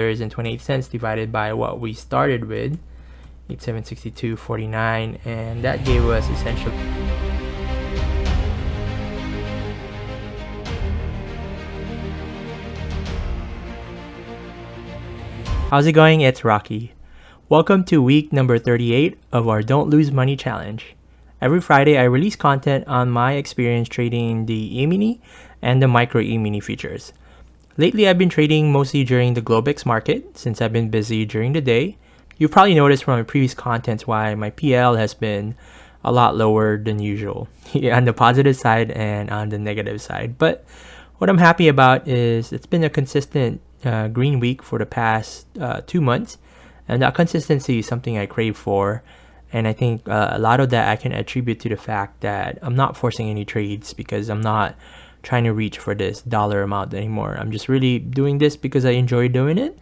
and 28 cents divided by what we started with, 8762.49, and that gave us essentially. How's it going? It's Rocky. Welcome to week number 38 of our Don't Lose Money Challenge. Every Friday, I release content on my experience trading the E-mini and the micro E-mini futures. Lately, I've been trading mostly during the Globex market since I've been busy during the day. You've probably noticed from my previous contents why my PL has been a lot lower than usual on the positive side and on the negative side. But what I'm happy about is it's been a consistent green week for the past 2 months, and that consistency is something I crave for. And I think a lot of that I can attribute to the fact that I'm not forcing any trades because I'm not trying to reach for this dollar amount anymore. I'm just really doing this because I enjoy doing it,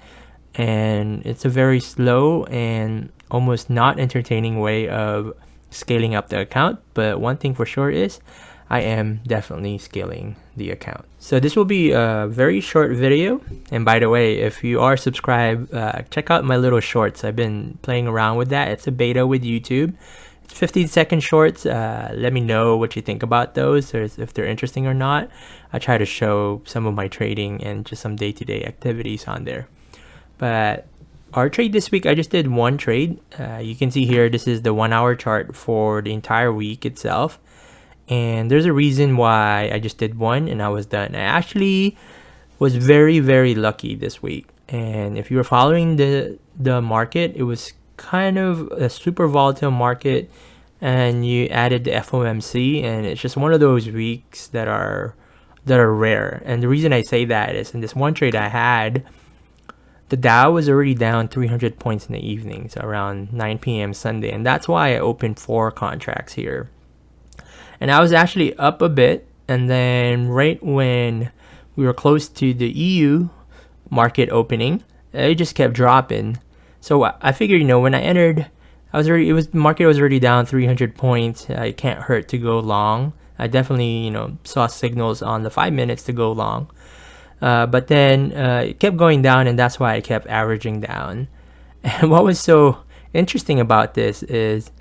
and it's a very slow and almost not entertaining way of scaling up the account. But one thing for sure is I am definitely scaling the account. So this will be a very short video. And by the way, if you are subscribed, check out my little shorts. I've been playing around with that. It's a beta with YouTube. It's 15-second shorts. Let me know what you think about those, or if they're interesting or not. I try to show some of my trading and just some day-to-day activities on there. But our trade this week, I just did one trade. You can see here, this is the 1 hour chart for the entire week itself. And there's a reason why I just did one and I was done. I actually was very, very lucky this week. And if you were following the market, it was kind of a super volatile market, and you added the FOMC, and it's just one of those weeks that are rare. And the reason I say that is in this one trade I had, the Dow was already down 300 points in the evening, so around 9 p.m. Sunday, and that's why I opened 4 contracts here. And I was actually up a bit, and then right when we were close to the EU market opening, it just kept dropping. So I figured, when I entered, the market was already down 300 points. It can't hurt to go long. I definitely, saw signals on the 5 minutes to go long. But then it kept going down, and that's why I kept averaging down. And what was so interesting about this is,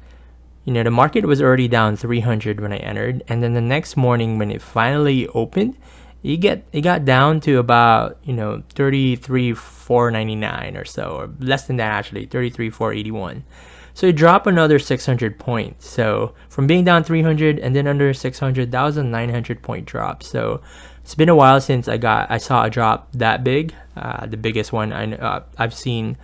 the market was already down 300 when I entered, and then the next morning when it finally opened, it got down to about 33,499 or so, or less than that actually, 33,481. So it dropped another 600 points. So from being down 300 and then under 600, that was a 900 point drop. So it's been a while since I saw a drop that big. The biggest one I've seen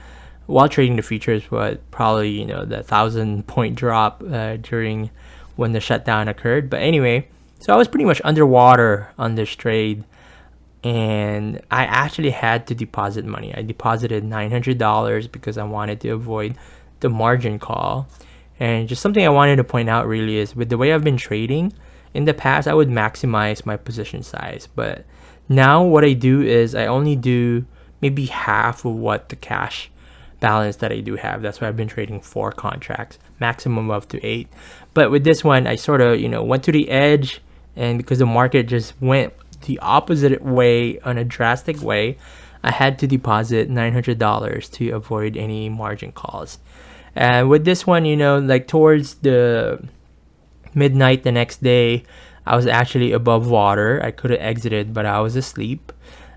while trading the futures was probably the 1,000 point drop during when the shutdown occurred. But anyway, so I was pretty much underwater on this trade, and I actually had to deposit money. I deposited $900 because I wanted to avoid the margin call. And just something I wanted to point out really is, with the way I've been trading in the past, I would maximize my position size, but now what I do is I only do maybe half of what the cash balance that I do have. That's why I've been trading 4 contracts, maximum up to 8. But with this one, I sort of went to the edge, and because the market just went the opposite way on a drastic way, I had to deposit $900 to avoid any margin calls. And with this one, like towards the midnight the next day, I was actually above water. I could have exited, but I was asleep.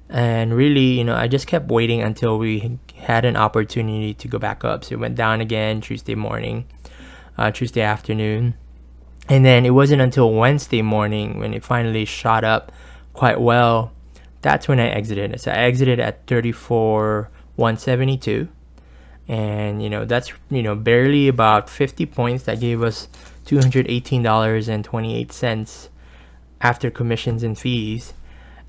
And really, I just kept waiting until we had an opportunity to go back up. So it went down again Tuesday morning, Tuesday afternoon. And then it wasn't until Wednesday morning when it finally shot up quite well. That's when I exited. So I exited at 34,172. And, that's, barely about 50 points. That gave us $218.28 after commissions and fees.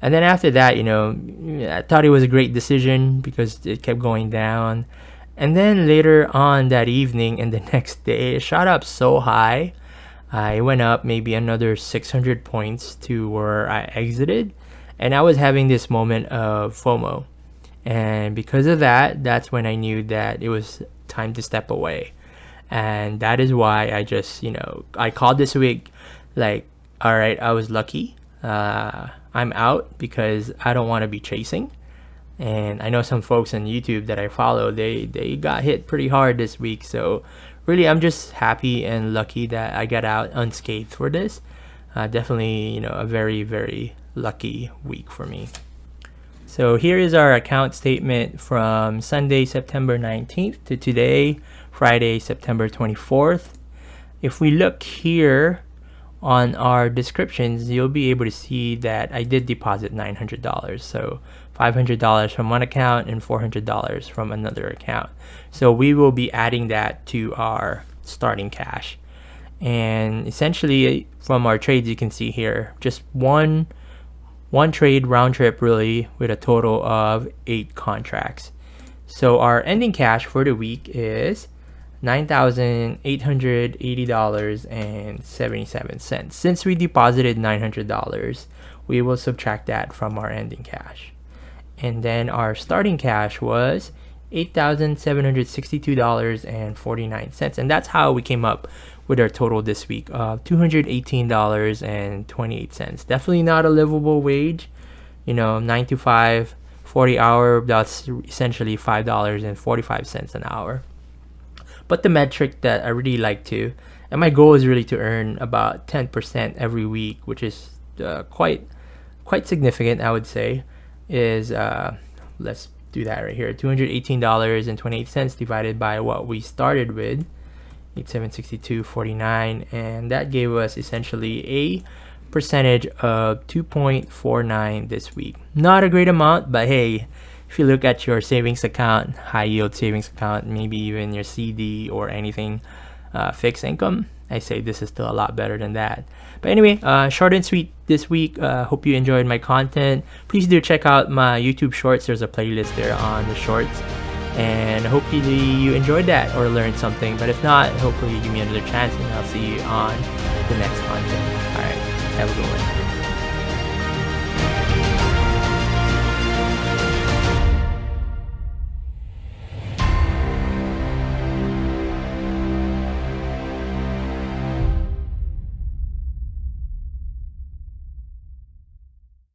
And then after that, I thought it was a great decision because it kept going down. And then later on that evening and the next day, it shot up so high. It went up maybe another 600 points to where I exited. And I was having this moment of FOMO. And because of that, that's when I knew that it was time to step away. And that is why I just, I called this week like, all right, I was lucky. I'm out because I don't want to be chasing. And I know some folks on YouTube that I follow, they got hit pretty hard this week. So really, I'm just happy and lucky that I got out unscathed for this. Definitely, a very, very lucky week for me. So here is our account statement from Sunday, September 19th to today, Friday, September 24th. If we look here on our descriptions, you'll be able to see that I did deposit $900. So $500 from one account and $400 from another account. So we will be adding that to our starting cash. And essentially from our trades, you can see here, just one trade round trip really, with a total of 8 contracts. So our ending cash for the week is $9,880.77. Since we deposited $900, we will subtract that from our ending cash. And then our starting cash was $8,762.49. And that's how we came up with our total this week of $218.28. Definitely not a livable wage. 9 to 5, 40 hour, that's essentially $5.45 an hour. But the metric that I really like to, and my goal is really to earn about 10% every week, which is quite significant, I would say, is, let's do that right here, $218.28 divided by what we started with, 8,762.49, and that gave us essentially a percentage of 2.49 this week. Not a great amount, but hey, if you look at your savings account, high yield savings account, maybe even your CD or anything fixed income, I say this is still a lot better than that. But anyway, short and sweet this week. Hope you enjoyed my content. Please do check out my YouTube shorts. There's a playlist there on the shorts, and hopefully you enjoyed that or learned something. But if not, hopefully you give me another chance, and I'll see you on the next content. All right, have a good one.